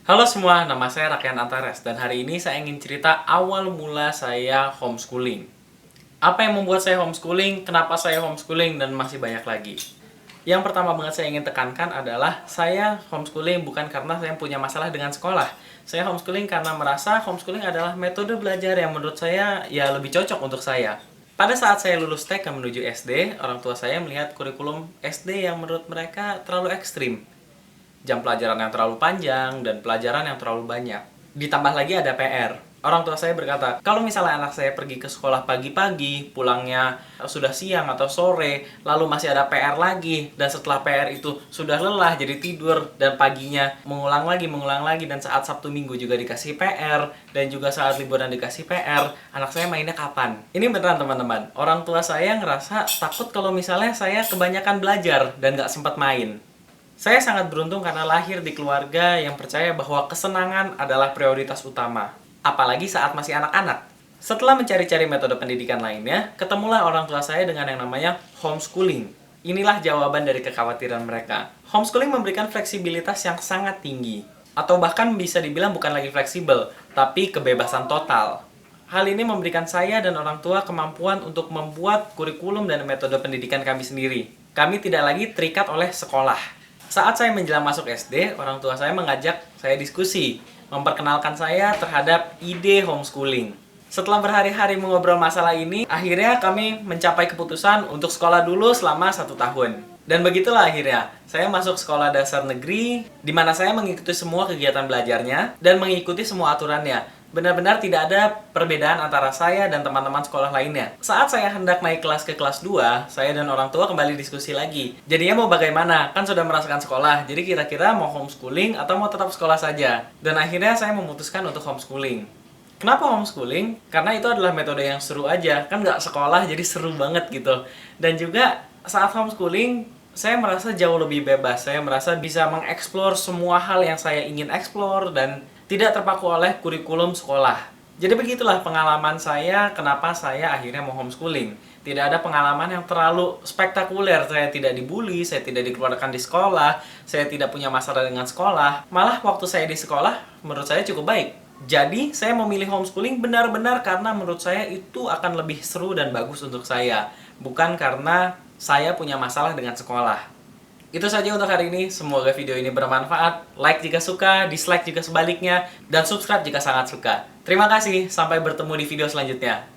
Halo semua, nama saya Rakian Antares dan hari ini saya ingin cerita awal mula saya homeschooling. Apa yang membuat saya homeschooling, kenapa saya homeschooling, dan masih banyak lagi. Yang pertama banget saya ingin tekankan adalah saya homeschooling bukan karena saya punya masalah dengan sekolah. Saya homeschooling karena merasa homeschooling adalah metode belajar yang menurut saya ya lebih cocok untuk saya. Pada saat saya lulus TK menuju SD, orang tua saya melihat kurikulum SD yang menurut mereka terlalu ekstrim. Jam pelajaran yang terlalu panjang dan pelajaran yang terlalu banyak. Ditambah lagi ada PR. Orang tua saya berkata, kalau misalnya anak saya pergi ke sekolah pagi-pagi, pulangnya sudah siang atau sore, lalu masih ada PR lagi, dan setelah PR itu sudah lelah jadi tidur, dan paginya mengulang lagi, dan saat Sabtu Minggu juga dikasih PR, dan juga saat liburan dikasih PR, anak saya mainnya kapan? Ini beneran teman-teman, orang tua saya ngerasa takut kalau misalnya saya kebanyakan belajar dan nggak sempat main. Saya sangat beruntung karena lahir di keluarga yang percaya bahwa kesenangan adalah prioritas utama, apalagi saat masih anak-anak. Setelah mencari-cari metode pendidikan lainnya, ketemulah orang tua saya dengan yang namanya homeschooling. Inilah jawaban dari kekhawatiran mereka. Homeschooling memberikan fleksibilitas yang sangat tinggi, atau bahkan bisa dibilang bukan lagi fleksibel, tapi kebebasan total. Hal ini memberikan saya dan orang tua kemampuan untuk membuat kurikulum dan metode pendidikan kami sendiri. Kami tidak lagi terikat oleh sekolah. Saat saya menjelang masuk SD, orang tua saya mengajak saya diskusi, memperkenalkan saya terhadap ide homeschooling. Setelah berhari-hari mengobrol masalah ini, akhirnya kami mencapai keputusan untuk sekolah dulu selama 1 tahun. Dan begitulah akhirnya, saya masuk sekolah dasar negeri, di mana saya mengikuti semua kegiatan belajarnya, dan mengikuti semua aturannya. Benar-benar tidak ada perbedaan antara saya dan teman-teman sekolah lainnya. Saat saya hendak naik kelas ke kelas 2, saya dan orang tua kembali diskusi lagi. Jadinya mau bagaimana? Kan sudah merasakan sekolah, jadi kira-kira mau homeschooling atau mau tetap sekolah saja? Dan akhirnya saya memutuskan untuk homeschooling. Kenapa homeschooling? Karena itu adalah metode yang seru aja. Kan nggak sekolah, jadi seru banget gitu. Dan juga saat homeschooling, saya merasa jauh lebih bebas. Saya merasa bisa mengeksplor semua hal yang saya ingin eksplor dan tidak terpaku oleh kurikulum sekolah. Jadi begitulah pengalaman saya kenapa saya akhirnya mau homeschooling. Tidak ada pengalaman yang terlalu spektakuler. Saya tidak dibully, saya tidak dikeluarkan di sekolah, saya tidak punya masalah dengan sekolah. Malah waktu saya di sekolah, menurut saya cukup baik. Jadi, saya memilih homeschooling benar-benar karena menurut saya itu akan lebih seru dan bagus untuk saya. Bukan karena saya punya masalah dengan sekolah. Itu saja untuk hari ini, semoga video ini bermanfaat. Like jika suka, dislike jika sebaliknya, dan subscribe jika sangat suka. Terima kasih, sampai bertemu di video selanjutnya.